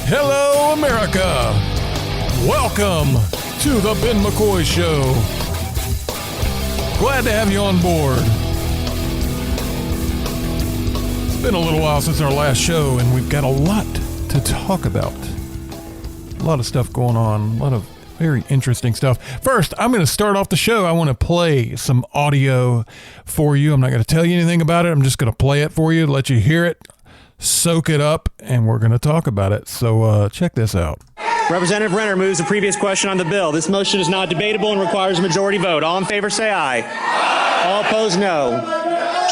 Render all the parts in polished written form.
Hello, America. Welcome to the Ben McCoy Show. Glad to have you on board. It's been a little while since our last show, and we've got a lot to talk about. A lot of stuff going on, a lot of very interesting stuff. First, I'm going to start off the show. I want to play some audio for you. I'm not going to tell you anything about it. I'm just going to play it for you, let you hear it, soak it up, and we're going to talk about it. So check this out. Representative Reiner moves the previous question on the bill. This motion is not debatable and requires a majority vote. All in favor, say aye. All opposed, no.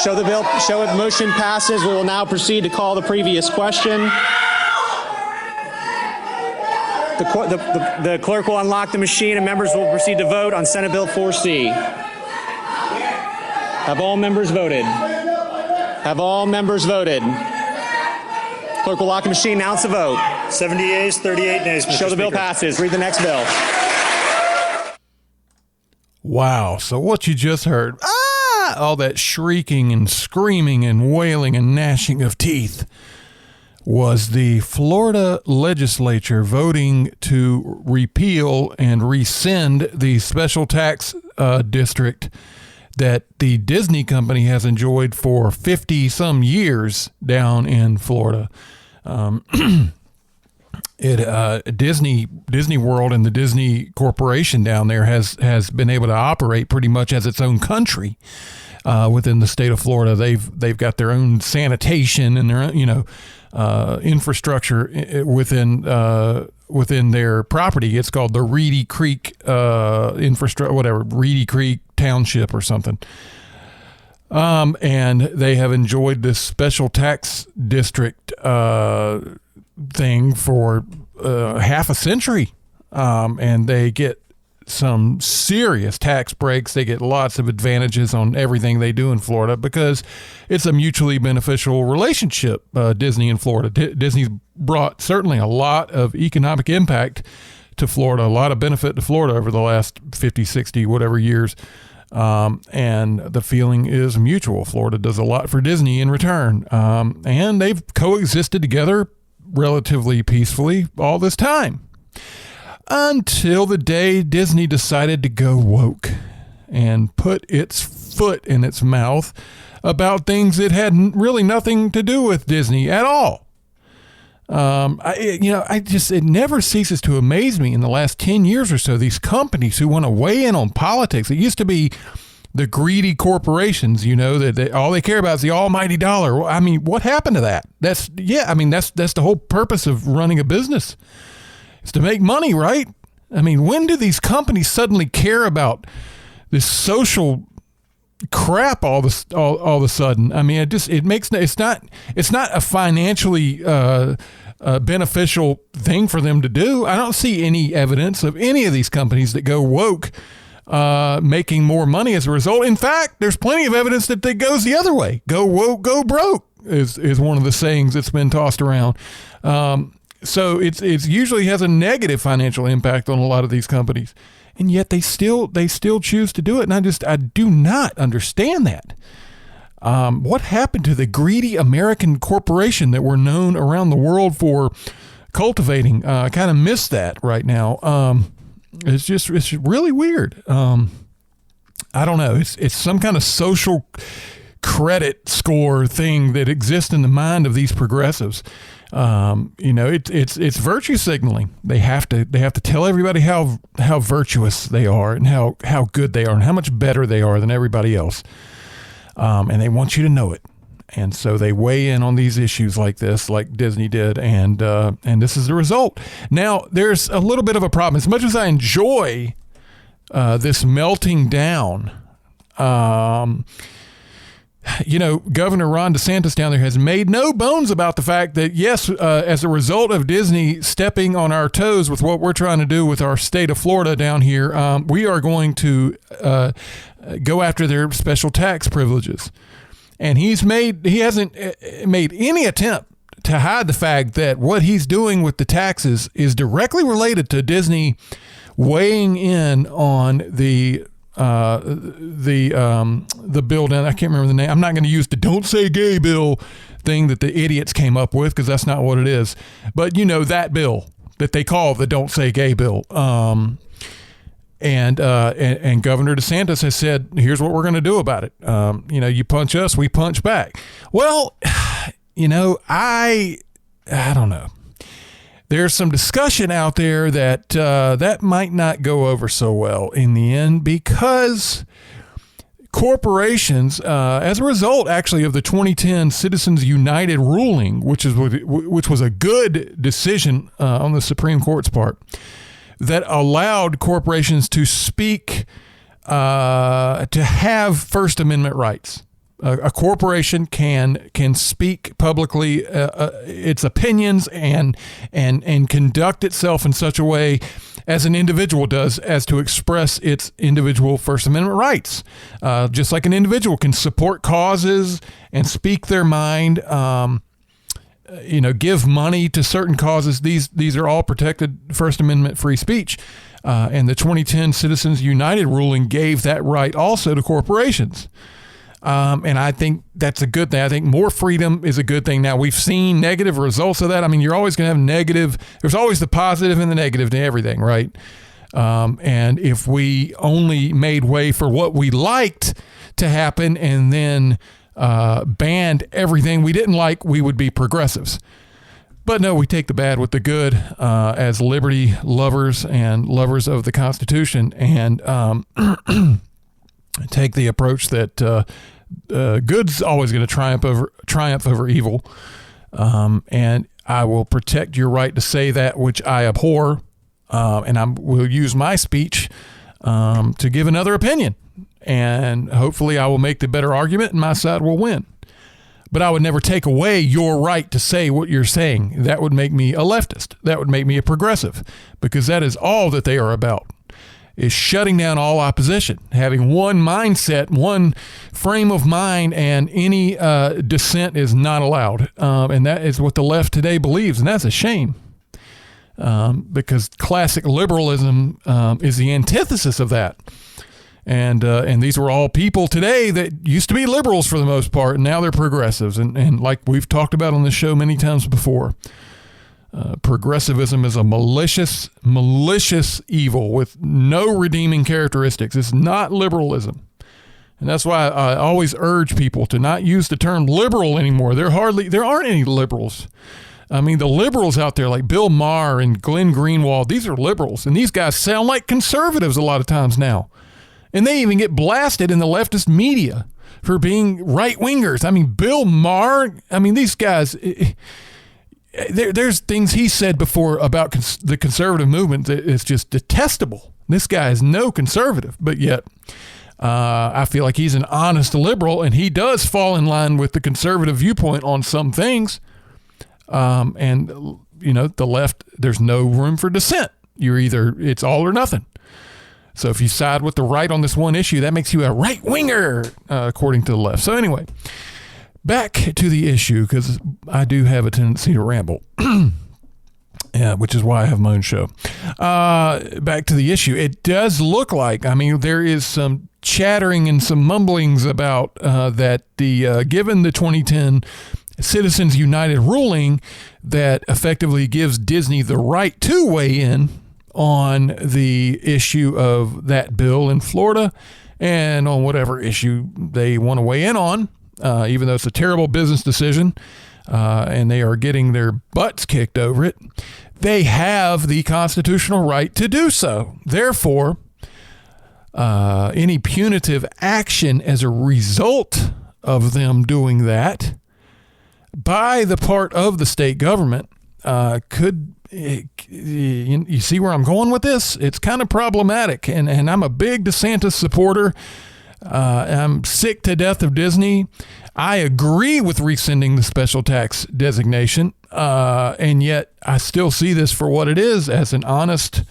Show the motion passes. We will now proceed to call the previous question. The clerk will unlock the machine and members will proceed to vote on Senate Bill 4C. Have all members voted? Have all members voted? Clerk will lock the machine. Announce the vote. 70 yeas, 38 nays, Mr. Show the bill Speaker. passes. Read the next bill. Wow. So what you just heard, all that shrieking and screaming and wailing and gnashing of teeth was the Florida legislature voting to repeal and rescind the special tax district that the Disney company has enjoyed for 50 some years down in Florida. Disney World and the Disney Corporation down there has been able to operate pretty much as its own country within the state of Florida. They've got their own sanitation and their own, infrastructure within their property. It's called the Reedy Creek Reedy Creek Township or something. And they have enjoyed this special tax district thing for half a century. And they get some serious tax breaks. They get lots of advantages on everything they do in Florida because it's a mutually beneficial relationship, Disney and Florida. Disney's brought certainly a lot of economic impact to Florida, a lot of benefit to Florida over the last 50, 60, whatever years. And the feeling is mutual. Florida does a lot for Disney in return. And they've coexisted together relatively peacefully all this time. Until the day Disney decided to go woke and put its foot in its mouth about things that had really nothing to do with Disney at all. It never ceases to amaze me in the last 10 years or so, these companies who want to weigh in on politics. It used to be the greedy corporations, that all they care about is the almighty dollar. I mean, what happened to that? That's the whole purpose of running a business. It's to make money, right? I mean, when do these companies suddenly care about this social crap all of a sudden? I mean, it's not a financially beneficial thing for them to do. I don't see any evidence of any of these companies that go woke making more money as a result. In fact, there's plenty of evidence that it goes the other way. Go woke, go broke is one of the sayings that's been tossed around. So it's usually has a negative financial impact on a lot of these companies, and yet they still choose to do it. And I do not understand that. What happened to the greedy American corporation that we're known around the world for cultivating? I kind of miss that right now. It's really weird. I don't know. It's some kind of social credit score thing that exists in the mind of these progressives. It's virtue signaling. They have to tell everybody how virtuous they are and how good they are and how much better they are than everybody else. And they want you to know it. And so they weigh in on these issues like this, like Disney did, and this is the result. Now, there's a little bit of a problem. As much as I enjoy this melting down, Governor Ron DeSantis down there has made no bones about the fact that, yes, as a result of Disney stepping on our toes with what we're trying to do with our state of Florida down here, we are going to go after their special tax privileges. And he hasn't made any attempt to hide the fact that what he's doing with the taxes is directly related to Disney weighing in on the bill. Now, I can't remember the name. I'm not going to use the "Don't Say Gay" bill thing that the idiots came up with, because that's not what it is. But that bill that they call the "Don't Say Gay" bill. And Governor DeSantis has said, here's what we're going to do about it. You punch us, we punch back. Well, I don't know. There's some discussion out there that that might not go over so well in the end, because corporations, as a result, actually, of the 2010 Citizens United ruling, which was a good decision on the Supreme Court's part, that allowed corporations to speak, to have First Amendment rights. A corporation can speak publicly its opinions and conduct itself in such a way as an individual does, as to express its individual First Amendment rights. Just like an individual can support causes and speak their mind, give money to certain causes. These are all protected First Amendment free speech. And the 2010 Citizens United ruling gave that right also to corporations. And I think that's a good thing. I think more freedom is a good thing. Now, we've seen negative results of that. I mean, you're always going to have negative. There's always the positive and the negative to everything, right? And if we only made way for what we liked to happen and then banned everything we didn't like, we would be progressives. But no, we take the bad with the good as liberty lovers and lovers of the Constitution, and take the approach that good's always going to triumph over evil, and I will protect your right to say that which I abhor, and I will use my speech to give another opinion. And hopefully I will make the better argument and my side will win. But I would never take away your right to say what you're saying. That would make me a leftist. That would make me a progressive, because that is all that they are about, is shutting down all opposition, having one mindset, one frame of mind, and any dissent is not allowed. And that is what the left today believes, and that's a shame. Because classic liberalism is the antithesis of that. And these were all people today that used to be liberals for the most part, and now they're progressives. And like we've talked about on this show many times before, progressivism is a malicious evil with no redeeming characteristics. It's not liberalism. And that's why I always urge people to not use the term liberal anymore. There aren't any liberals. I mean, the liberals out there like Bill Maher and Glenn Greenwald, these are liberals. And these guys sound like conservatives a lot of times now. And they even get blasted in the leftist media for being right-wingers. I mean, Bill Maher, these guys, there's things he said before about the conservative movement that is just detestable. This guy is no conservative, but yet I feel like he's an honest liberal, and he does fall in line with the conservative viewpoint on some things. And, the left, there's no room for dissent. It's all or nothing. So if you side with the right on this one issue, that makes you a right-winger, according to the left. So anyway, back to the issue, because I do have a tendency to ramble, yeah, which is why I have my own show. Back to the issue. It does look like, there is some chattering and some mumblings about that given the 2010 Citizens United ruling that effectively gives Disney the right to weigh in on the issue of that bill in Florida and on whatever issue they want to weigh in on, even though it's a terrible business decision and they are getting their butts kicked over it, they have the constitutional right to do so. Therefore, any punitive action as a result of them doing that by the part of the state government could... You see where I'm going with this? It's kind of problematic, and I'm a big DeSantis supporter. I'm sick to death of Disney. I agree with rescinding the special tax designation, and yet I still see this for what it is, as an honest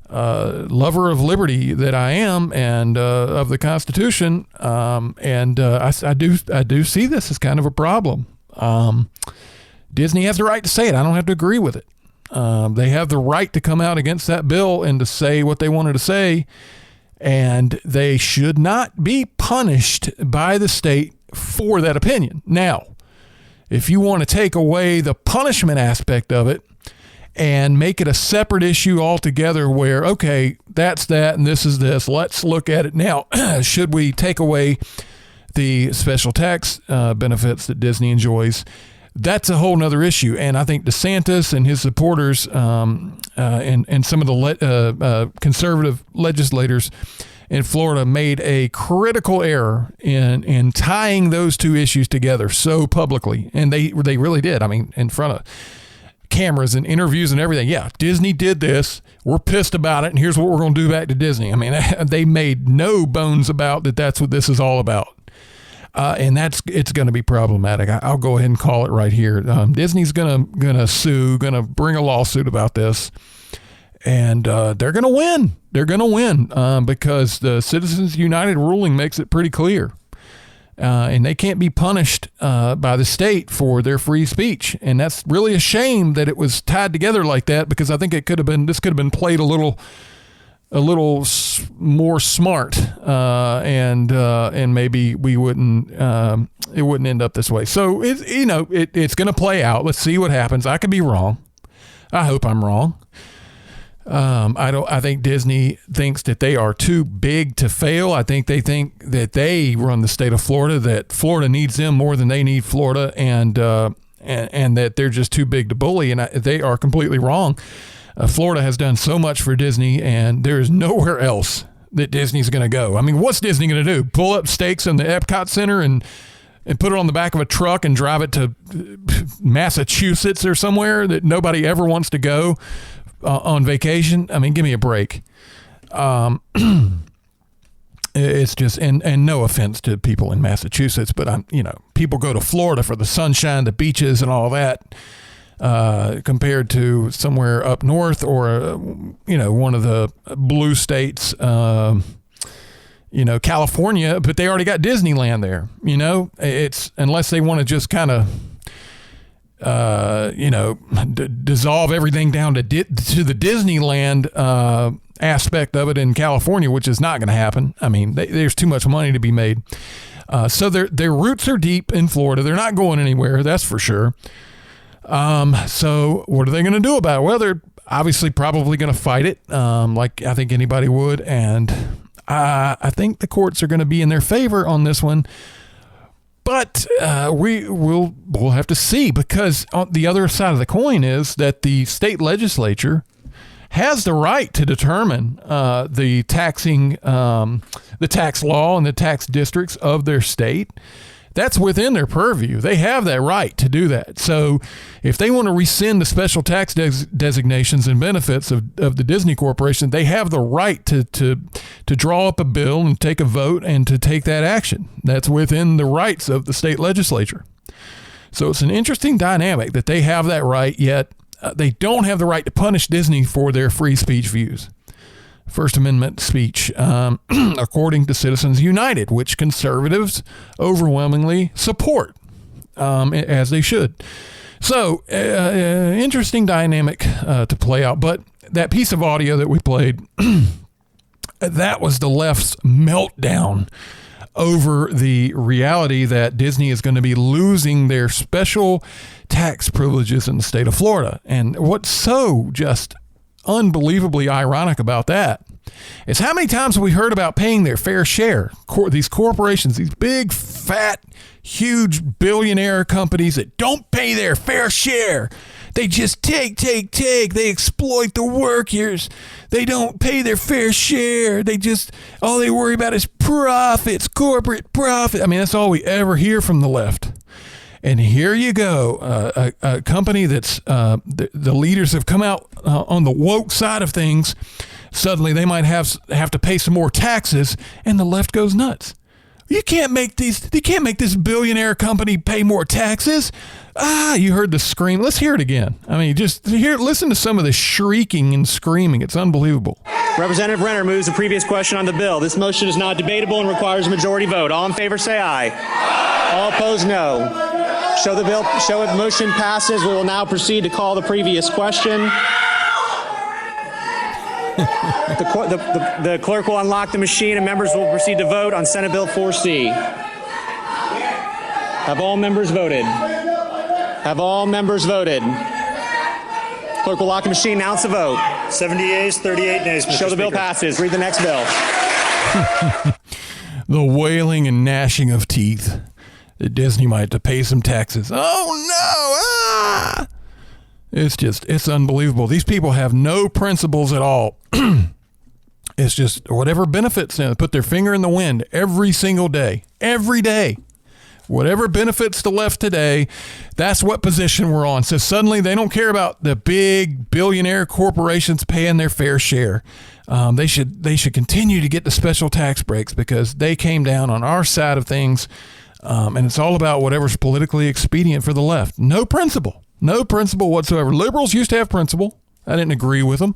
lover of liberty that I am, and of the Constitution, and I do see this as kind of a problem. Disney has the right to say it. I don't have to agree with it. They have the right to come out against that bill and to say what they wanted to say, and they should not be punished by the state for that opinion. Now, If you want to take away the punishment aspect of it and make it a separate issue altogether where, okay, that's that and this is this, let's look at it now. Should we take away the special tax benefits that Disney enjoys? That's a whole nother issue. And I think DeSantis and his supporters and some of the conservative legislators in Florida made a critical error in tying those two issues together so publicly. And they really did. I mean, in front of cameras and interviews and everything. Yeah, Disney did this. We're pissed about it. And here's what we're going to do back to Disney. I mean, they made no bones about that. That's what this is all about. And it's going to be problematic. I'll go ahead and call it right here. Disney's going to sue, going to bring a lawsuit about this. And they're going to win. They're going to win because the Citizens United ruling makes it pretty clear. And they can't be punished by the state for their free speech. And that's really a shame that it was tied together like that, because I think this could have been played a little more smart, and maybe we wouldn't it wouldn't end up this way. So it's going to play out. Let's see what happens. I could be wrong. I hope I'm wrong. I think Disney thinks that they are too big to fail. I think they think that they run the state of Florida, that Florida needs them more than they need Florida, and that they're just too big to bully. And they are completely wrong. Florida has done so much for Disney, and there is nowhere else that Disney's going to go. I mean, what's Disney going to do? Pull up stakes in the Epcot Center and put it on the back of a truck and drive it to Massachusetts or somewhere that nobody ever wants to go on vacation? I mean, give me a break. It's just, and no offense to people in Massachusetts, but people go to Florida for the sunshine, the beaches, and all that, compared to somewhere up north or one of the blue states, California. But they already got Disneyland there. It's, unless they want to just kind of dissolve everything down to the Disneyland aspect of it in California, which is not going to happen. I mean, there's too much money to be made. So their roots are deep in Florida. They're not going anywhere, that's for sure. So what are they going to do about it? Well, they're obviously probably going to fight it, like I think anybody would. And I think the courts are going to be in their favor on this one. But we'll have to see, because on the other side of the coin is that the state legislature has the right to determine the tax law and the tax districts of their state. That's within their purview. They have that right to do that. So if they want to rescind the special tax designations and benefits of the Disney Corporation, they have the right to draw up a bill and take a vote and to take that action. That's within the rights of the state legislature. So it's an interesting dynamic that they have that right, yet they don't have the right to punish Disney for their free speech views. First Amendment speech, according to Citizens United, which conservatives overwhelmingly support, as they should. So, interesting dynamic to play out. But that piece of audio that we played, that was the left's meltdown over the reality that Disney is going to be losing their special tax privileges in the state of Florida. And what's so just unbelievably ironic about that is how many times have we heard about paying their fair share? These corporations, these big, fat, huge billionaire companies that don't pay their fair share. They just take. They exploit the workers. They don't pay their fair share. All they worry about is profits, corporate profit. I mean, that's all we ever hear from the left. And here you go, a company that's the leaders have come out on the woke side of things. Suddenly they might have to pay some more taxes, and the left goes nuts. You can't make this billionaire company pay more taxes. You heard the scream. Let's hear it again. I mean, listen to some of the shrieking and screaming. It's unbelievable. Representative Reiner moves the previous question on the bill. This motion is not debatable and requires a majority vote. All in favor, say aye. All opposed, no. Show the motion passes. We will now proceed to call the previous question. The clerk will unlock the machine and members will proceed to vote on Senate Bill 4C. Have all members voted? Have all members voted? Clerk will lock the machine. Announce the vote. 70 yeas, 38 nays, Mr. Show the bill Speaker. passes. Read the next bill. The wailing and gnashing of teeth. Disney might have to pay some taxes. Oh no! Ah! It's unbelievable. These people have no principles at all. It's just whatever benefits them. Put their finger in the wind every single day. Every day. Whatever benefits the left today, that's what position we're on. So suddenly they don't care about the big billionaire corporations paying their fair share. They should continue to get the special tax breaks because they came down on our side of things. And it's all about whatever's politically expedient for the left. No principle whatsoever. Liberals used to have principle. I didn't agree with them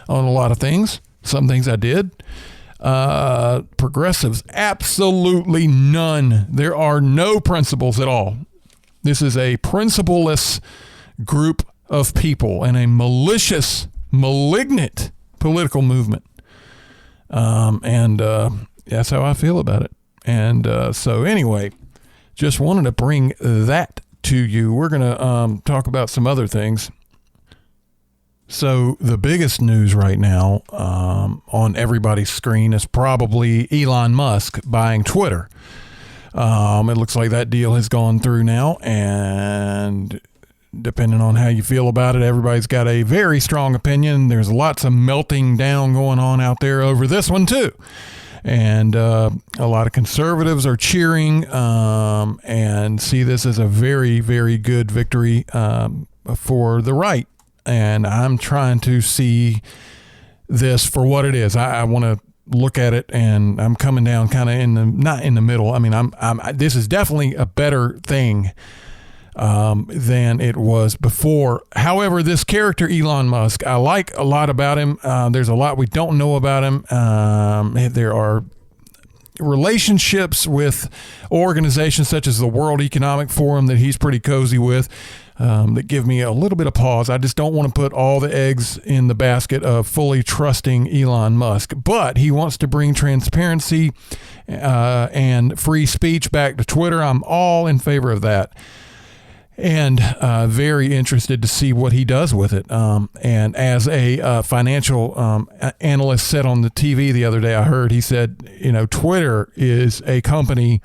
on a lot of things. Some things I did. Progressives, absolutely none. There are no principles at all. This is a principleless group of people and a malicious, malignant political movement. And that's how I feel about it. And so anyway, just wanted to bring that to you. We're going to talk about some other things. So the biggest news right now on everybody's screen is probably Elon Musk buying Twitter. It looks like that deal has gone through now, and depending on how you feel about it, everybody's got a very strong opinion. There's lots of melting down going on out there over this one too. And a lot of conservatives are cheering and see this as a very, very good victory for the right. And I'm trying to see this for what it is. I want to look at it, and I'm coming down kind of not in the middle. I mean, this is definitely a better thing than it was before. However, this character, Elon Musk, I like a lot about him. There's a lot we don't know about him. There are relationships with organizations such as the World Economic Forum that he's pretty cozy with. That give me a little bit of pause. I just don't want to put all the eggs in the basket of fully trusting Elon Musk. But he wants to bring transparency and free speech back to Twitter. I'm all in favor of that. And very interested to see what he does with it. And as a financial analyst said on the TV the other day, I heard he said, Twitter is a company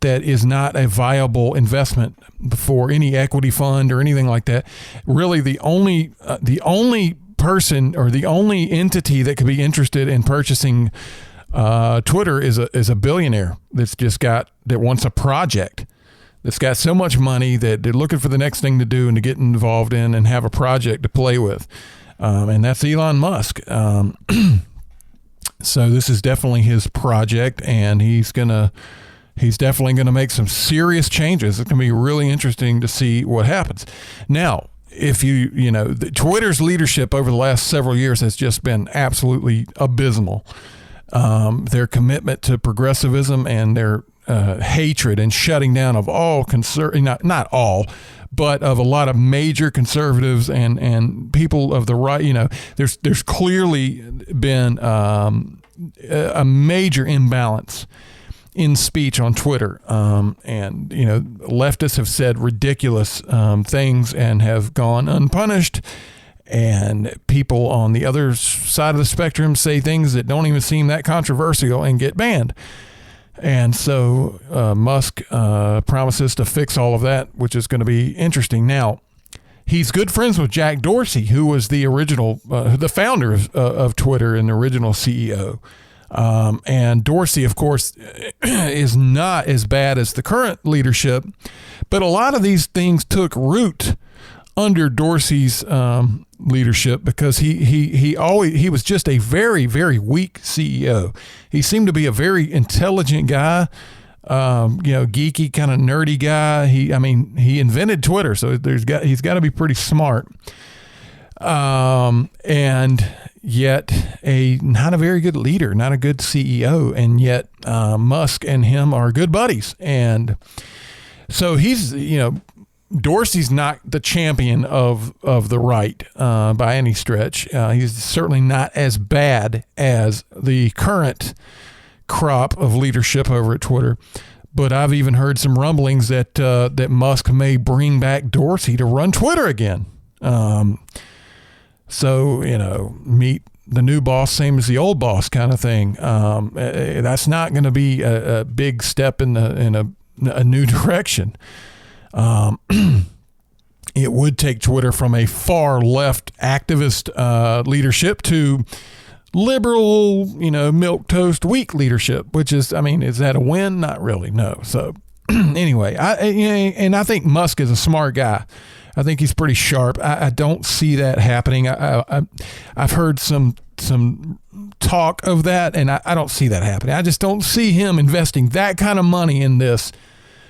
that is not a viable investment for any equity fund or anything like that. Really, the only person or the only entity that could be interested in purchasing Twitter is a billionaire that wants a project, that's got so much money that they're looking for the next thing to do and to get involved in and have a project to play with. And that's Elon Musk. So this is definitely his project, and he's definitely going to make some serious changes. It's going to be really interesting to see what happens. Now, if Twitter's leadership over the last several years has just been absolutely abysmal. Their commitment to progressivism and their hatred and shutting down of all not all, but of a lot of major conservatives and people of the right. There's clearly been a major imbalance in speech on Twitter. And leftists have said ridiculous things and have gone unpunished. And people on the other side of the spectrum say things that don't even seem that controversial and get banned. And so Musk promises to fix all of that, which is going to be interesting. Now, he's good friends with Jack Dorsey, who was the original, the founder of Twitter and the original CEO. And Dorsey, of course, is not as bad as the current leadership, but a lot of these things took root under Dorsey's leadership because he was just a very, very weak CEO. He seemed to be a very intelligent guy, geeky, kind of nerdy guy. He invented Twitter, so he's got to be pretty smart. And yet not a very good leader, not a good CEO. And yet Musk and him are good buddies. And so he's, Dorsey's not the champion of the right by any stretch. He's certainly not as bad as the current crop of leadership over at Twitter. But I've even heard some rumblings that that Musk may bring back Dorsey to run Twitter again. So, meet the new boss, same as the old boss kind of thing. That's not going to be a big step in a new direction. It would take Twitter from a far left activist leadership to liberal, milquetoast weak leadership, which is that a win? Not really, no. So anyway, I think Musk is a smart guy. I think he's pretty sharp. I don't see that happening. I've heard some talk of that, and I don't see that happening. I just don't see him investing that kind of money in this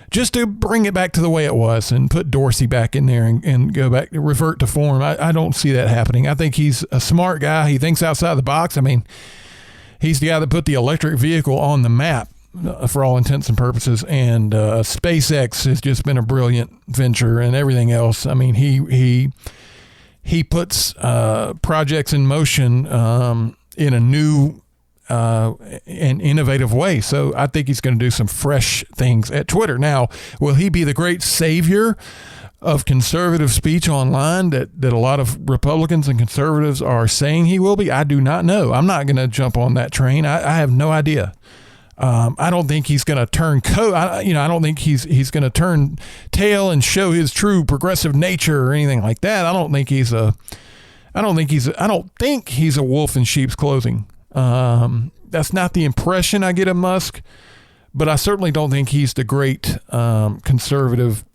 just to bring it back to the way it was and put Dorsey back in there and go back, revert to form. I don't see that happening. I think he's a smart guy. He thinks outside the box. He's the guy that put the electric vehicle on the map for all intents and purposes. And SpaceX has just been a brilliant venture and everything else. He puts projects in motion in a new and innovative way. So I think he's going to do some fresh things at Twitter. Now, will he be the great savior of conservative speech online that a lot of Republicans and conservatives are saying he will be? I do not know. I'm not going to jump on that train. I have no idea. I don't think he's going to turn I don't think he's going to turn tail and show his true progressive nature or anything like that. I don't think he's a wolf in sheep's clothing. That's not the impression I get of Musk, but I certainly don't think he's the great conservative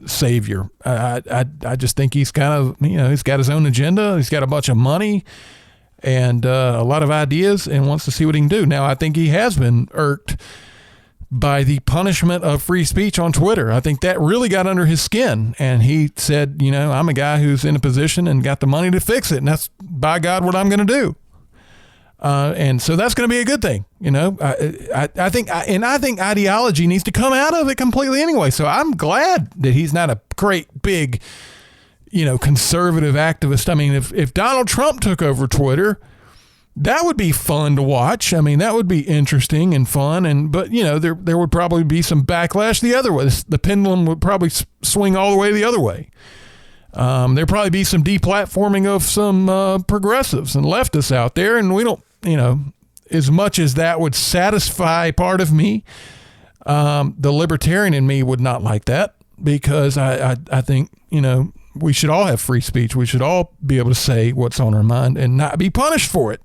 savior. I just think he's kind of, he's got his own agenda. He's got a bunch of money and a lot of ideas and wants to see what he can do. Now, I think he has been irked by the punishment of free speech on Twitter. I think that really got under his skin. And he said, I'm a guy who's in a position and got the money to fix it. And that's, by God, what I'm going to do. And so that's going to be a good thing. I think ideology needs to come out of it completely anyway. So I'm glad that he's not a great big, conservative activist. If Donald Trump took over Twitter, that would be fun to watch. that would be interesting and fun. But there would probably be some backlash the other way. The pendulum would probably swing all the way the other way. There'd probably be some deplatforming of some progressives and leftists out there. And we don't, as much as that would satisfy part of me, the libertarian in me would not like that, because I think, we should all have free speech. We should all be able to say what's on our mind and not be punished for it.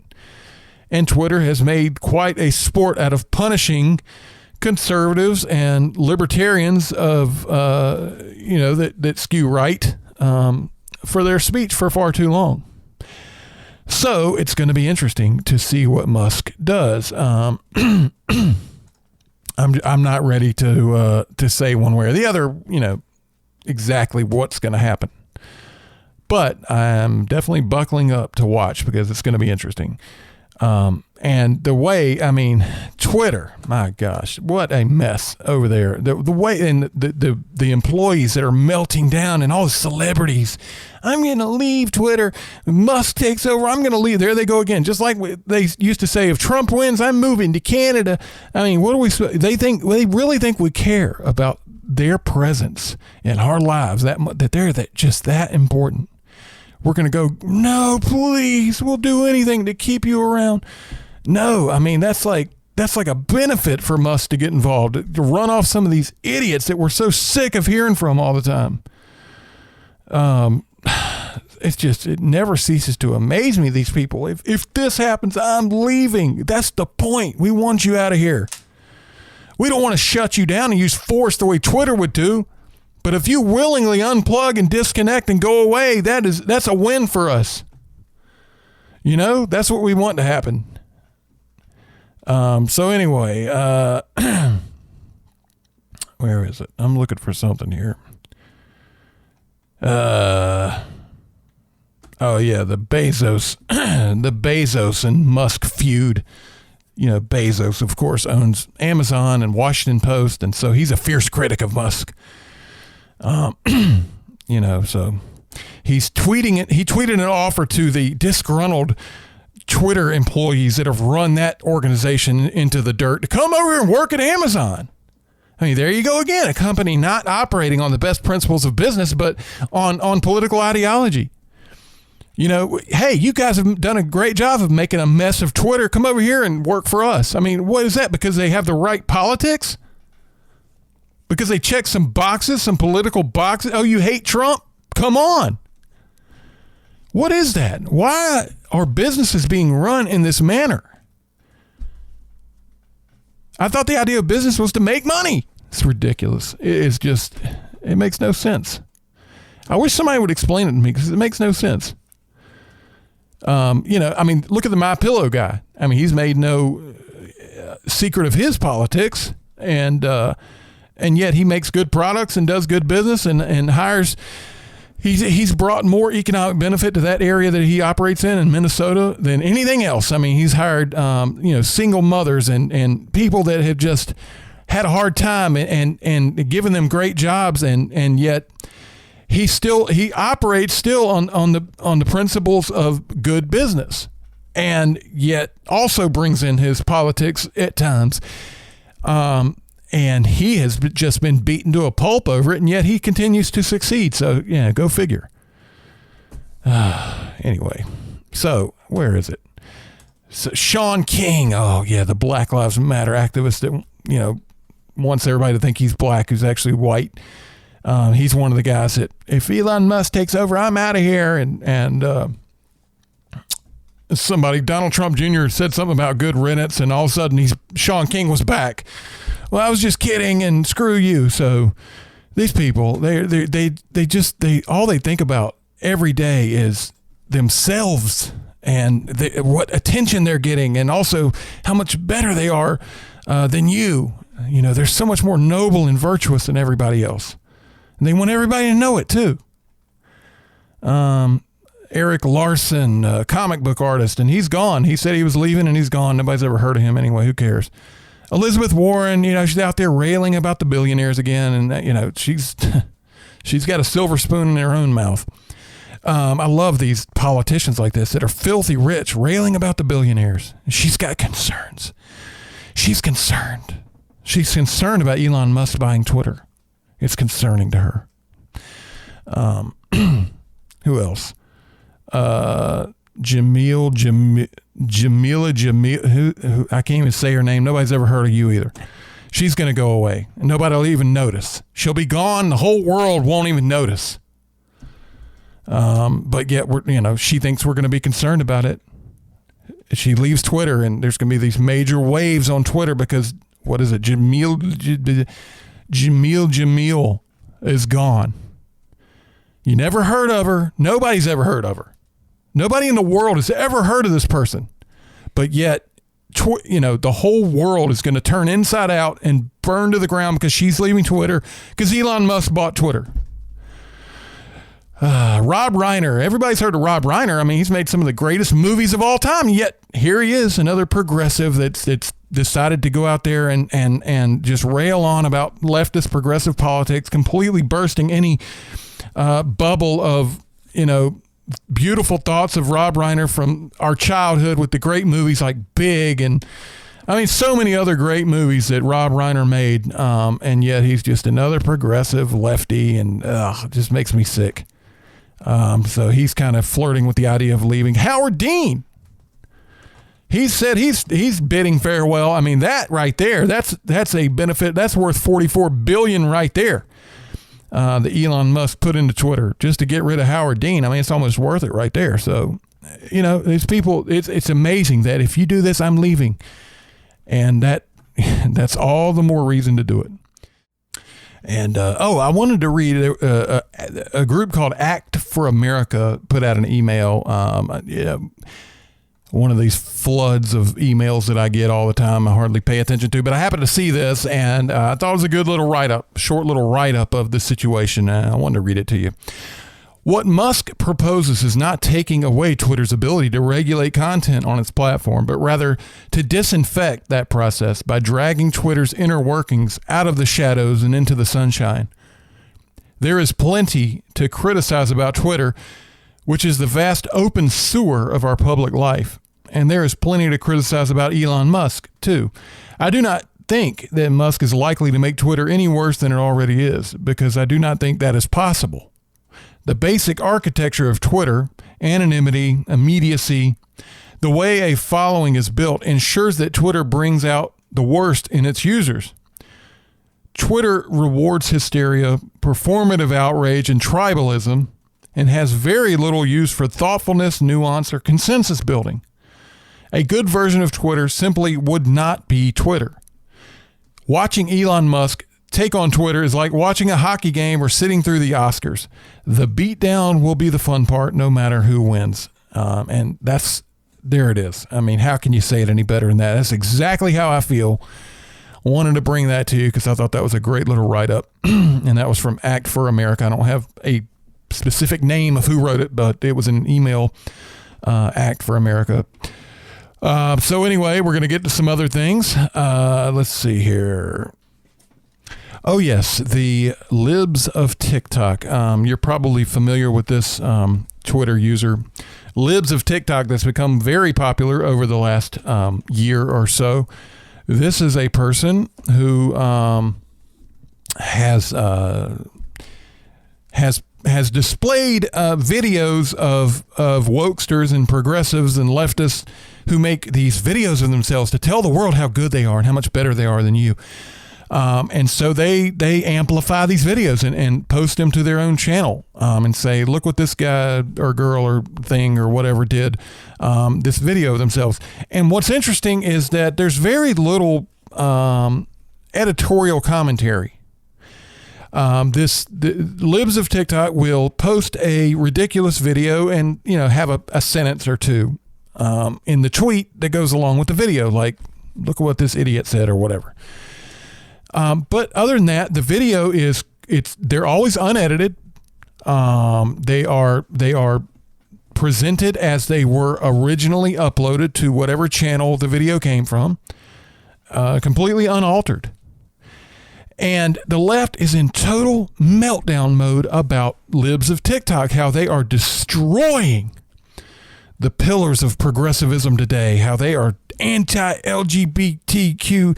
And Twitter has made quite a sport out of punishing conservatives and libertarians of, that skew right for their speech for far too long. So it's going to be interesting to see what Musk does. I'm not ready to say one way or the other, exactly what's going to happen. But I'm definitely buckling up to watch, because it's going to be interesting. And the way, Twitter, my gosh, what a mess over there. The way, and the employees that are melting down, and all the celebrities. I'm going to leave Twitter. Musk takes over. I'm going to leave. There they go again. Just like they used to say, if Trump wins, I'm moving to Canada. What do we? They really think we care about their presence in our lives, that they're just that important. We're going to go, no, please, we'll do anything to keep you around. No, that's like a benefit for Musk to get involved, to run off some of these idiots that we're so sick of hearing from all the time. It never ceases to amaze me, these people. If this happens, I'm leaving. That's the point. We want you out of here. We don't want to shut you down and use force the way Twitter would do. But if you willingly unplug and disconnect and go away, that's a win for us. That's what we want to happen. So anyway, where is it? I'm looking for something here. Oh yeah, the Bezos and Musk feud. Bezos, of course, owns Amazon and Washington Post, and so he's a fierce critic of Musk. So he's tweeting it. He tweeted an offer to the disgruntled Twitter employees that have run that organization into the dirt to come over and work at Amazon. I mean, there you go again, a company not operating on the best principles of business, but on political ideology. You know, hey, you guys have done a great job of making a mess of Twitter. Come over here and work for us. I mean, what is that? Because they have the right politics? Because they check some boxes, some political boxes? Oh, you hate Trump? Come on. What is that? Why are businesses being run in this manner? I thought the idea of business was to make money. It's ridiculous. It's just, it makes no sense. I wish somebody would explain it to me because it makes no sense. You know, I mean, look at the MyPillow guy. I mean, he's made no secret of his politics, and yet he makes good products and does good business and hires. He's brought more economic benefit to that area that he operates in Minnesota than anything else. I mean, he's hired, single mothers and people that have just had a hard time and given them great jobs. And yet he operates still on the principles of good business, and yet also brings in his politics at times. And he has just been beaten to a pulp over it, and yet he continues to succeed. So, yeah, go figure. Anyway, so where is it? So Sean King, oh, yeah, the Black Lives Matter activist that, you know, wants everybody to think he's black, who's actually white. He's one of the guys that, if Elon Musk takes over, I'm out of here. And Donald Trump Jr. said something about good riddance, and all of a sudden Sean King was back. Well, I was just kidding, and screw you. So these people, they all they think about every day is themselves and what attention they're getting, and also how much better they are than you. You know, they're so much more noble and virtuous than everybody else, and they want everybody to know it too. Eric Larson, comic book artist, and he's gone. He said he was leaving, and he's gone. Nobody's ever heard of him anyway. Who cares? Elizabeth Warren, you know, she's out there railing about the billionaires again, and you know, she's got a silver spoon in her own mouth. I love these politicians like this that are filthy rich, railing about the billionaires. She's got concerns. She's concerned. She's concerned about Elon Musk buying Twitter. It's concerning to her. Who else? Jamila, who I can't even say her name. Nobody's ever heard of you either. She's going to go away, and nobody will even notice. She'll be gone. The whole world won't even notice. But yet, she thinks we're going to be concerned about it. She leaves Twitter, and there's going to be these major waves on Twitter because, what is it? Jamil is gone. You never heard of her. Nobody's ever heard of her. Nobody in the world has ever heard of this person, but yet, the whole world is going to turn inside out and burn to the ground because she's leaving Twitter because Elon Musk bought Twitter. Rob Reiner. Everybody's heard of Rob Reiner. I mean, he's made some of the greatest movies of all time. Yet here he is, another progressive that's decided to go out there and just rail on about leftist progressive politics, completely bursting any bubble of, beautiful thoughts of Rob Reiner from our childhood with the great movies like Big and so many other great movies that Rob Reiner made. And yet he's just another progressive lefty, and it just makes me sick. So he's kind of flirting with the idea of leaving. Howard Dean, he said he's bidding farewell. I mean, that right there, that's a benefit. That's worth $44 billion right there. That Elon Musk put into Twitter just to get rid of Howard Dean. I mean, it's almost worth it right there. So, these people, it's amazing that if you do this, I'm leaving. And that's all the more reason to do it. And, I wanted to read a group called Act for America put out an email. One of these floods of emails that I get all the time, I hardly pay attention to, but I happened to see this, and I thought it was a good little short little write-up of the situation. I wanted to read it to you. What Musk proposes is not taking away Twitter's ability to regulate content on its platform, but rather to disinfect that process by dragging Twitter's inner workings out of the shadows and into the sunshine. There is plenty to criticize about Twitter, which is the vast open sewer of our public life. And there is plenty to criticize about Elon Musk, too. I do not think that Musk is likely to make Twitter any worse than it already is, because I do not think that is possible. The basic architecture of Twitter, anonymity, immediacy, the way a following is built ensures that Twitter brings out the worst in its users. Twitter rewards hysteria, performative outrage, and tribalism, and has very little use for thoughtfulness, nuance, or consensus building. A good version of Twitter simply would not be Twitter. Watching Elon Musk take on Twitter is like watching a hockey game or sitting through the Oscars. The beatdown will be the fun part, no matter who wins. And there it is. I mean, how can you say it any better than that? That's exactly how I feel. Wanted to bring that to you because I thought that was a great little write-up. And that was from Act for America. I don't have a specific name of who wrote it, but it was an email, Act for America. So anyway, we're going to get to some other things. Let's see here. Oh, yes, the libs of TikTok. You're probably familiar with this Twitter user. Libs of TikTok that's become very popular over the last year or so. This is a person who has displayed videos of wokesters and progressives and leftists who make these videos of themselves to tell the world how good they are and how much better they are than you. And so they amplify these videos and post them to their own channel and say, look what this guy or girl or thing or whatever did, this video of themselves. And what's interesting is that there's very little editorial commentary. The libs of TikTok will post a ridiculous video and, have a sentence or two in the tweet that goes along with the video, like, look at what this idiot said or whatever. But other than that, the video they're always unedited. They are presented as they were originally uploaded to whatever channel the video came from, completely unaltered. And the left is in total meltdown mode about libs of TikTok, how they are destroying the pillars of progressivism today, how they are anti-LGBTQ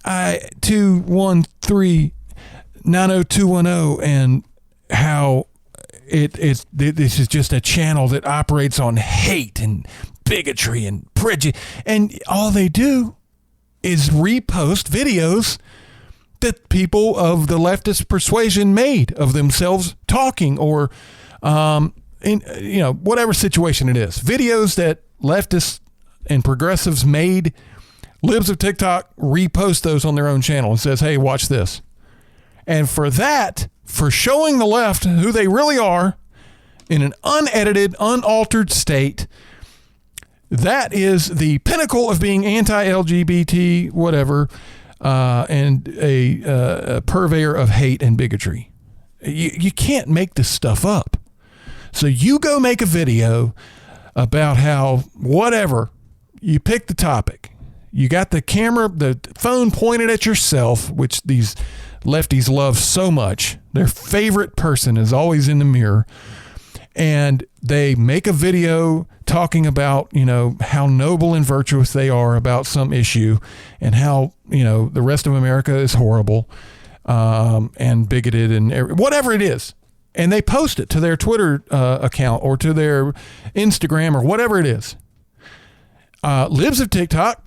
I213-90210, and how this is just a channel that operates on hate and bigotry and prejudice, and all they do is repost videos that people of the leftist persuasion made of themselves talking, or in whatever situation it is, videos that leftists and progressives made. Libs of TikTok repost those on their own channel and says, hey, watch this. And for showing the left who they really are in an unedited, unaltered state, that is the pinnacle of being anti-LGBT, whatever, and a purveyor of hate and bigotry. You can't make this stuff up. So you go make a video about how, whatever, you pick the topic. You got the phone pointed at yourself, which these lefties love so much. Their favorite person is always in the mirror. And they make a video talking about, how noble and virtuous they are about some issue, and how, the rest of America is horrible and bigoted and whatever it is. And they post it to their Twitter account or to their Instagram or whatever it is. Libs of TikTok,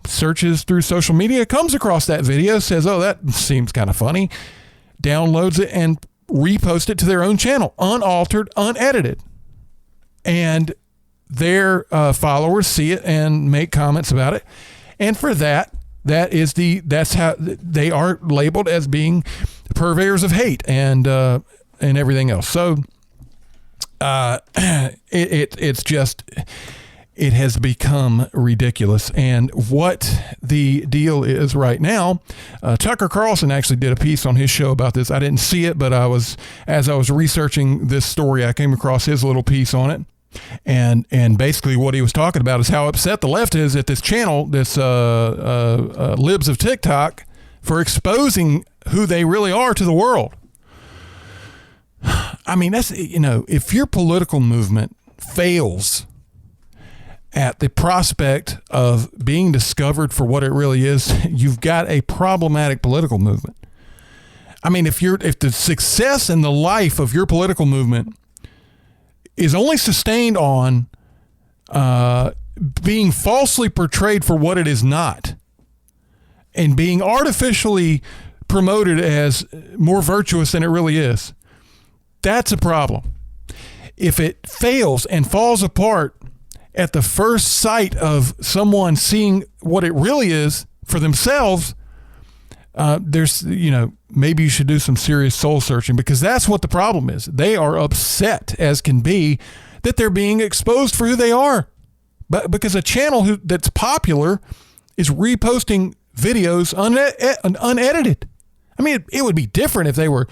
searches through social media, comes across that video, says, oh, that seems kind of funny, downloads it and repost it to their own channel, unaltered, unedited. And their followers see it and make comments about it. And for that's how they are labeled, as being purveyors of hate and everything else. So it's just, it has become ridiculous. And what the deal is right now, Tucker Carlson actually did a piece on his show about this. I didn't see it, but as I was researching this story, I came across his little piece on it. And basically what he was talking about is how upset the left is at this channel, this libs of TikTok, for exposing who they really are to the world. I mean, that's, if your political movement fails at the prospect of being discovered for what it really is, you've got a problematic political movement. I mean, if the success and the life of your political movement is only sustained on being falsely portrayed for what it is not, and being artificially promoted as more virtuous than it really is, that's a problem. If it fails and falls apart at the first sight of someone seeing what it really is for themselves, there's, maybe you should do some serious soul searching, because that's what the problem is. They are upset as can be that they're being exposed for who they are. But because a channel that's popular is reposting videos unedited. I mean, it would be different if they were,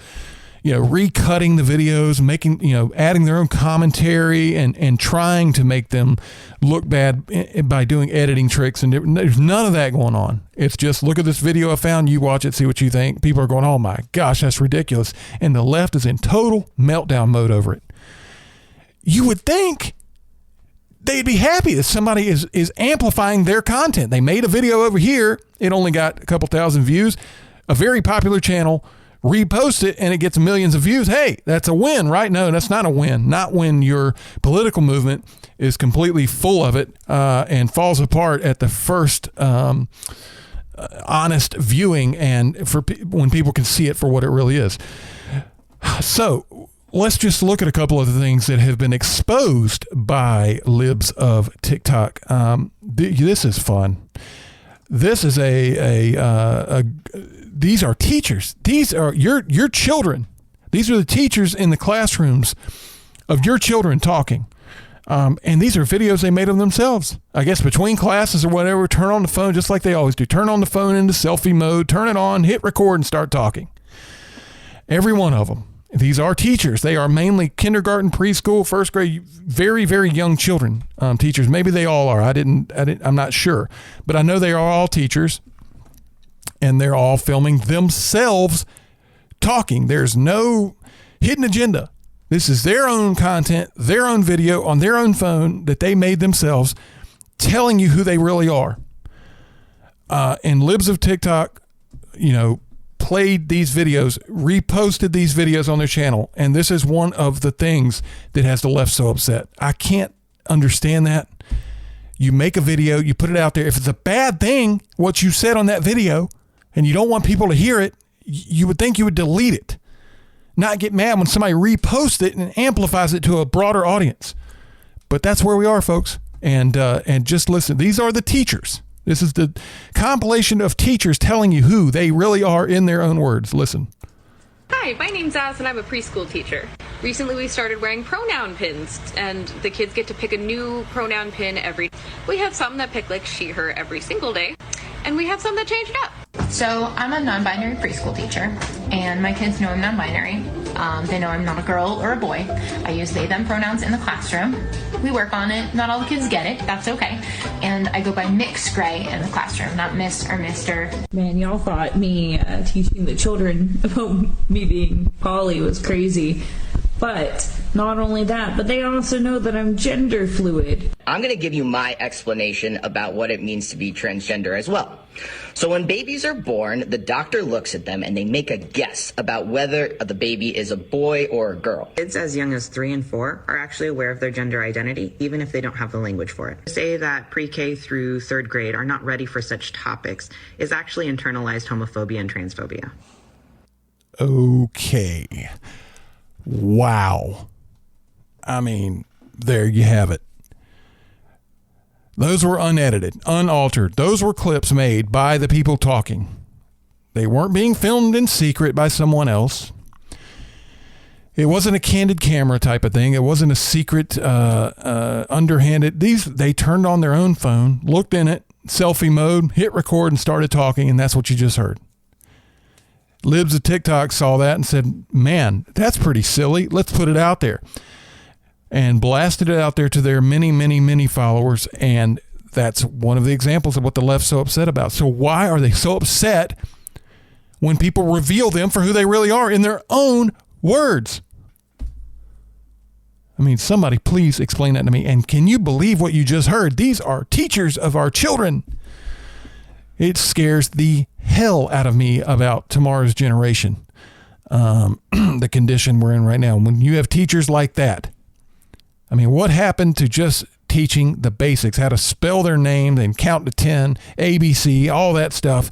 recutting the videos, making, adding their own commentary and trying to make them look bad by doing editing tricks. And there's none of that going on. It's just, look at this video I found, you watch it, see what you think. People are going, oh my gosh, that's ridiculous. And the left is in total meltdown mode over it. You would think they'd be happy that somebody is amplifying their content. They made a video over here. It only got a couple thousand views. A very popular channel reposts it and it gets millions of views. Hey, that's a win, right? No, that's not a win. Not when your political movement is completely full of it and falls apart at the first honest viewing, and when people can see it for what it really is. So let's just look at a couple of the things that have been exposed by libs of TikTok. This is fun. This is these are teachers. These are your children. These are the teachers in the classrooms of your children talking. And these are videos they made of themselves. I guess between classes or whatever, turn on the phone just like they always do. Turn on the phone into selfie mode, turn it on, hit record, and start talking. Every one of them. These are teachers. They are mainly kindergarten, preschool, first grade, very, very young children teachers. Maybe they all are. I'm not sure. But I know they are all teachers, and they're all filming themselves talking. There's no hidden agenda. This is their own content, their own video on their own phone that they made themselves, telling you who they really are. And libs of TikTok, played these videos, reposted these videos on their channel. And this is one of the things that has the left so upset. I can't understand that. You make a video, you put it out there. If it's a bad thing, what you said on that video, and you don't want people to hear it, you would think you would delete it. Not get mad when somebody reposts it and amplifies it to a broader audience. But that's where we are, folks. And just listen. These are the teachers. This is the compilation of teachers telling you who they really are in their own words. Listen. Hi, my name's Az, and I'm a preschool teacher. Recently, we started wearing pronoun pins, and the kids get to pick a new pronoun pin every day. We have some that pick like she, her every single day, and we have some that change it up. So I'm a non-binary preschool teacher, and my kids know I'm non-binary. They know I'm not a girl or a boy. I use they, them pronouns in the classroom. We work on it. Not all the kids get it. That's okay. And I go by Mix Gray in the classroom, not Miss or Mister. Man, y'all thought me teaching the children about me being poly was crazy. But not only that, but they also know that I'm gender fluid. I'm going to give you my explanation about what it means to be transgender as well. So when babies are born, the doctor looks at them and they make a guess about whether the baby is a boy or a girl. Kids as young as 3 and 4 are actually aware of their gender identity, even if they don't have the language for it. To say that pre-K through 3rd grade are not ready for such topics is actually internalized homophobia and transphobia. Okay. Wow. I mean, there you have it. Those were unedited, unaltered. Those were clips made by the people talking. They weren't being filmed in secret by someone else. It wasn't a candid camera type of thing. It wasn't a secret, underhanded. They turned on their own phone, looked in it, selfie mode, hit record, and started talking, and that's what you just heard. Libs of TikTok saw that and said, man, that's pretty silly. Let's put it out there. And blasted it out there to their many, many, many followers. And that's one of the examples of what the left's so upset about. So why are they so upset when people reveal them for who they really are in their own words? I mean, somebody please explain that to me. And can you believe what you just heard? These are teachers of our children. It scares the hell out of me about tomorrow's generation, the condition we're in right now. When you have teachers like that, I mean, what happened to just teaching the basics, how to spell their name and count to 10, ABC, all that stuff?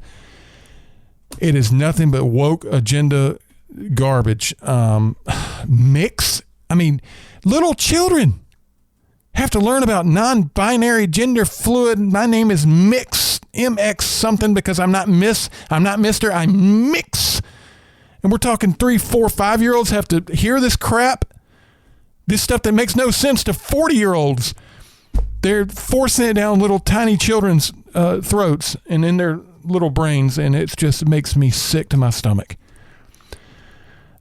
It is nothing but woke agenda garbage. Mix. I mean, little children have to learn about non-binary, gender fluid. My name is Mix, MX something, because I'm not Miss, I'm not Mr., I'm Mix. And we're talking 3, 4, 5-year-olds have to hear this crap, this stuff that makes no sense to 40-year-olds. They're forcing it down little tiny children's throats and in their little brains, and it just makes me sick to my stomach.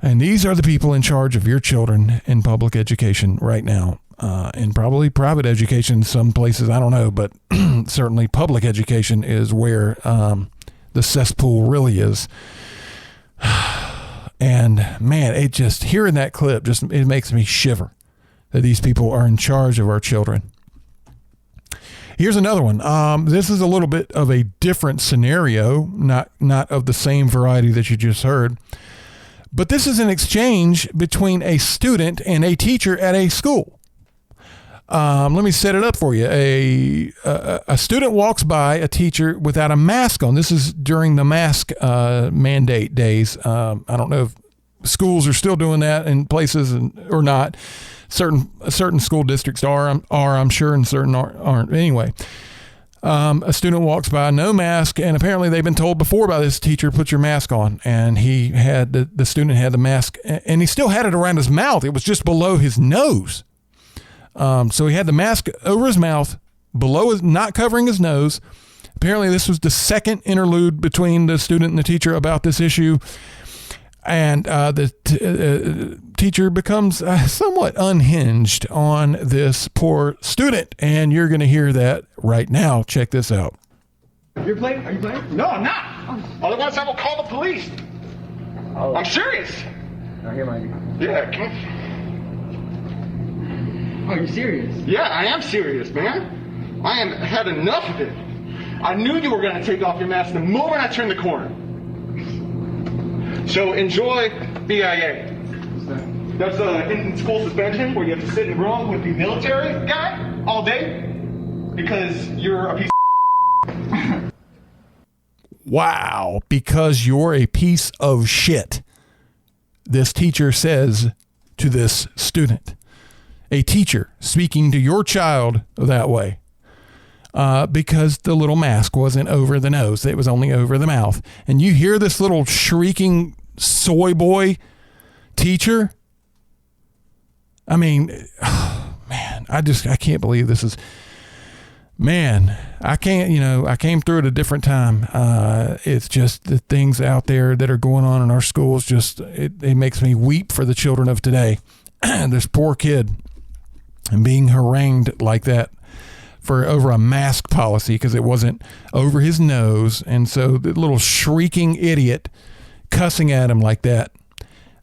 And these are the people in charge of your children in public education right now, and probably private education in some places, I don't know, but certainly public education is where the cesspool really is. And man, it just, hearing that clip, just, it makes me shiver that these people are in charge of our children. Here's another one. This is a little bit of a different scenario, not of the same variety that you just heard. But this is an exchange between a student and a teacher at a school. Let me set it up for you. A student walks by a teacher without a mask on. This is during the mask mandate days. I don't know if schools are still doing that in places or not. Certain school districts are I'm sure, and certain aren't. Anyway, a student walks by, no mask, and apparently they've been told before by this teacher, put your mask on. And the student had the mask, and he still had it around his mouth. It was just below his nose. So he had the mask over his mouth, not covering his nose. Apparently this was the second interlude between the student and the teacher about this issue. And the teacher becomes somewhat unhinged on this poor student. And you're going to hear that right now. Check this out. You're playing? Are you playing? No, I'm not. Otherwise, I will call the police. Oh. I'm serious. Oh, here, Mike. Yeah, come. Oh, you're serious? Yeah, I am serious, man. I am had enough of it. I knew you were going to take off your mask the moment I turned the corner. So enjoy BIA. That's in school suspension where you have to sit in a room with the military guy all day because you're a piece of Wow, because you're a piece of shit, this teacher says to this student. A teacher speaking to your child that way. Because the little mask wasn't over the nose. It was only over the mouth. And you hear this little shrieking soy boy teacher. I mean, man, I can't believe this is, man, I came through at a different time. It's just the things out there that are going on in our schools. It makes me weep for the children of today. This poor kid and being harangued like that for over a mask policy because it wasn't over his nose. And so the little shrieking idiot cussing at him like that,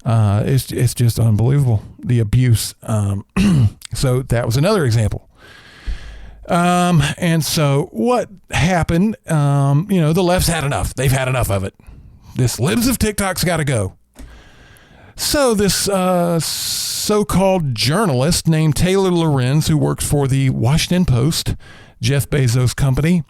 it's just unbelievable, the abuse. So that was another example. And so what happened, the left's had enough. They've had enough of it. This libs of TikTok's got to go. So this so-called journalist named Taylor Lorenz, who works for the Washington Post, Jeff Bezos' company,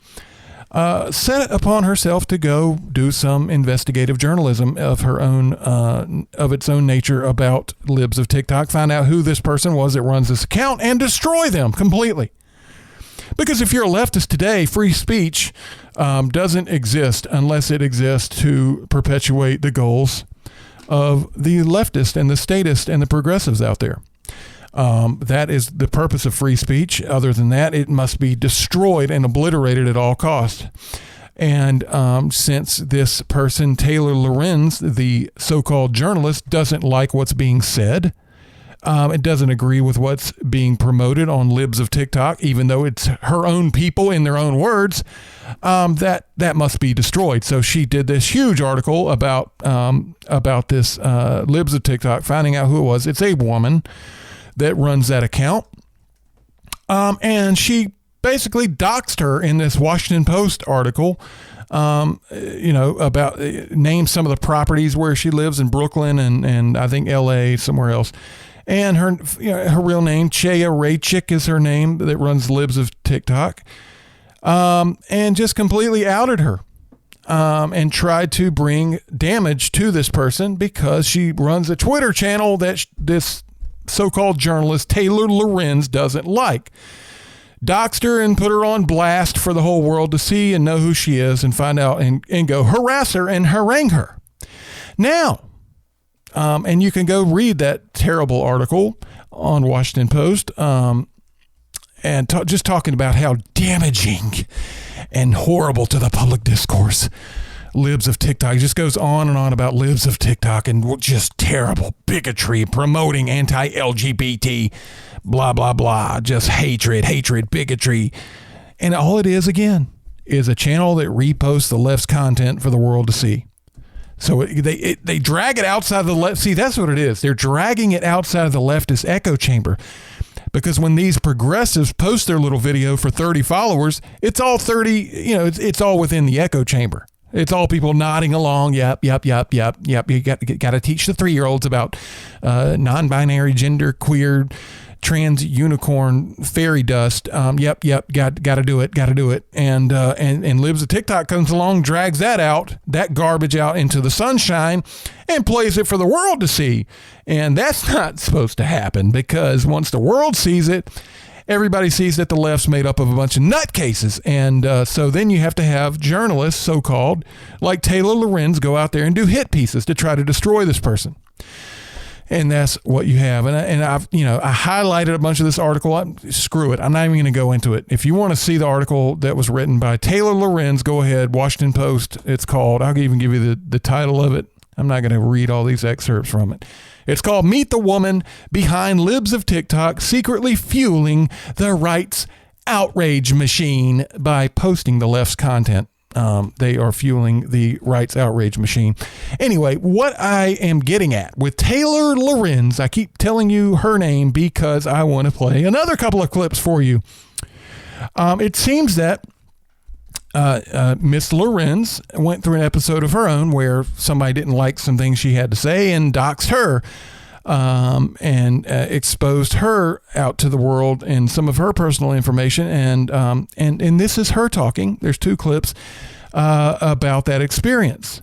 set it upon herself to go do some investigative journalism of her own, of its own nature about libs of TikTok, find out who this person was that runs this account, and destroy them completely. Because if you're a leftist today, free speech doesn't exist unless it exists to perpetuate the goals of the leftist and the statist and the progressives out there. That is the purpose of free speech. Other than that, it must be destroyed and obliterated at all costs. And since this person, Taylor Lorenz, the so-called journalist, doesn't like what's being said, it doesn't agree with what's being promoted on libs of TikTok, even though it's her own people in their own words, that must be destroyed. So she did this huge article about this libs of TikTok, finding out who it was. It's a woman that runs that account. And she basically doxed her in this Washington Post article, about name some of the properties where she lives in Brooklyn and I think LA, somewhere else. And her real name, Chaya Raychick, is her name, that runs Libs of TikTok, and just completely outed her, and tried to bring damage to this person because she runs a Twitter channel that this so-called journalist Taylor Lorenz doesn't like. Doxed her and put her on blast for the whole world to see and know who she is and find out and go harass her and harangue her. Now, and you can go read that terrible article on Washington Post, and just talking about how damaging and horrible to the public discourse Libs of TikTok. It just goes on and on about Libs of TikTok and just terrible bigotry, promoting anti-LGBT, blah, blah, blah, just hatred, bigotry. And all it is, again, is a channel that reposts the left's content for the world to see. So they drag it outside of the left. See, that's what it is. They're dragging it outside of the leftist echo chamber. Because when these progressives post their little video for 30 followers, it's all 30, it's all within the echo chamber. It's all people nodding along. Yep. You got to teach the 3-year-olds about non-binary, gender, queer, trans, unicorn, fairy dust. Got to do it. And Libs of TikTok comes along, drags that garbage out into the sunshine and plays it for the world to see. And that's not supposed to happen, because once the world sees it, everybody sees that the left's made up of a bunch of nutcases. And so then you have to have journalists, so-called, like Taylor Lorenz, go out there and do hit pieces to try to destroy this person. And that's what you have. And I highlighted a bunch of this article. Screw it. I'm not even going to go into it. If you want to see the article that was written by Taylor Lorenz, go ahead. Washington Post. It's called, I'll even give you the title of it. I'm not going to read all these excerpts from it. It's called Meet the Woman Behind Libs of TikTok Secretly Fueling the Right's Outrage Machine by Posting the Left's Content. They are fueling the right's outrage machine. Anyway, what I am getting at with Taylor Lorenz, I keep telling you her name because I want to play another couple of clips for you. It seems that Miss Lorenz went through an episode of her own where somebody didn't like some things she had to say and doxed her, and exposed her out to the world and some of her personal information. And this is her talking. There's 2 clips about that experience.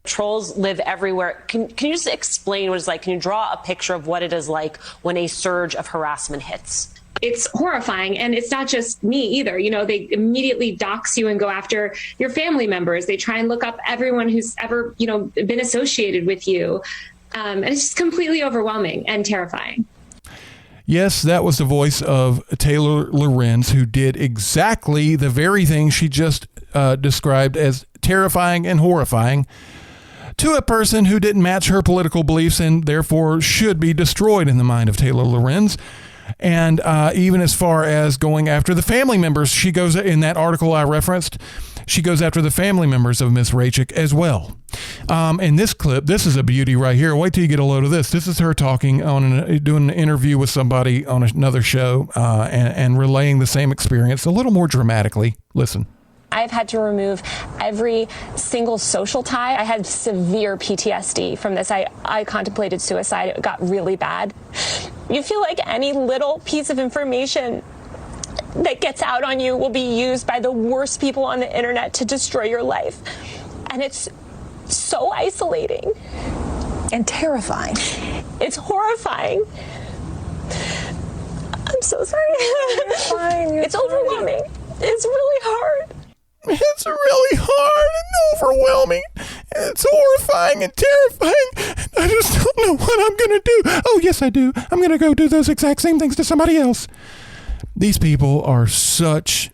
Trolls live everywhere. Can you just explain what it's like? Can you draw a picture of what it is like when a surge of harassment hits? It's horrifying. And it's not just me either. They immediately dox you and go after your family members. They try and look up everyone who's ever, been associated with you. And it's just completely overwhelming and terrifying. Yes, that was the voice of Taylor Lorenz, who did exactly the very thing she just described as terrifying and horrifying to a person who didn't match her political beliefs and therefore should be destroyed in the mind of Taylor Lorenz. And even as far as going after the family members, she goes, in that article I referenced, she goes after the family members of Miss Raychick as well. In this clip, this is a beauty right here. Wait till you get a load of this. This is her talking doing an interview with somebody on another show and relaying the same experience a little more dramatically. Listen. I've had to remove every single social tie. I had severe PTSD from this. I contemplated suicide. It got really bad. You feel like any little piece of information that gets out on you will be used by the worst people on the internet to destroy your life. And it's so isolating. And terrifying. It's horrifying. I'm so sorry. You're fine. It's overwhelming. It's really hard. It's really hard and overwhelming. It's horrifying and terrifying. I just don't know what I'm going to do. Oh, yes, I do. I'm going to go do those exact same things to somebody else. These people are such,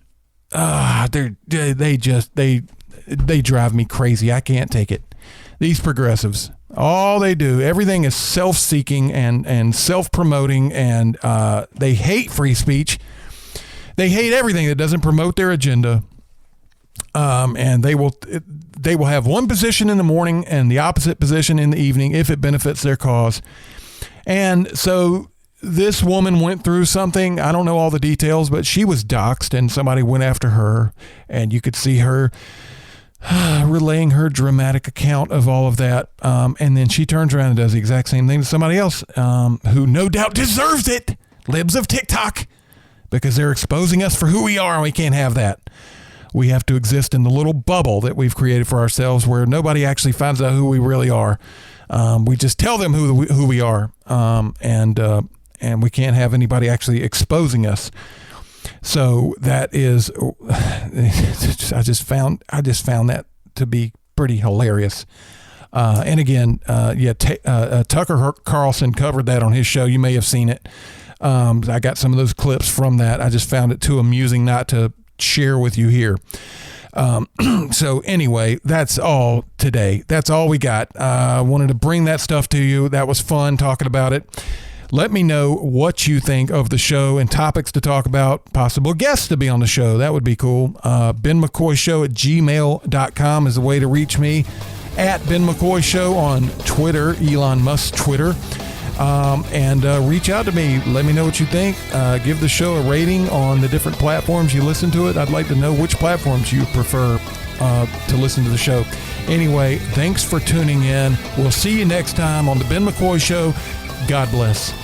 they drive me crazy. I can't take it. These progressives, all they do, everything is self-seeking and self-promoting, and they hate free speech. They hate everything that doesn't promote their agenda. And they will have one position in the morning and the opposite position in the evening if it benefits their cause. And so this woman went through something. I don't know all the details, but she was doxxed and somebody went after her, and you could see her relaying her dramatic account of all of that. And then she turns around and does the exact same thing to somebody else who no doubt deserves it. Libs of TikTok, because they're exposing us for who we are, and we can't have that. We have to exist in the little bubble that we've created for ourselves where nobody actually finds out who we really are. We just tell them who we are, and we can't have anybody actually exposing us. So that is, I just found that to be pretty hilarious. And again, Tucker Carlson covered that on his show. You may have seen it. I got some of those clips from that. I just found it too amusing not to share with you here. So anyway, that's all today. That's all we got. I wanted to bring that stuff to you. That was fun talking about it. Let me know what you think of the show and topics to talk about, possible guests to be on the show. That would be cool. Ben McCoy Show at gmail.com is the way to reach me. At Ben McCoy Show on Twitter, Elon Musk Twitter. And reach out to me. Let me know what you think. Give the show a rating on the different platforms you listen to it. I'd like to know which platforms you prefer to listen to the show. Anyway, thanks for tuning in. We'll see you next time on the Ben McCoy Show. God bless.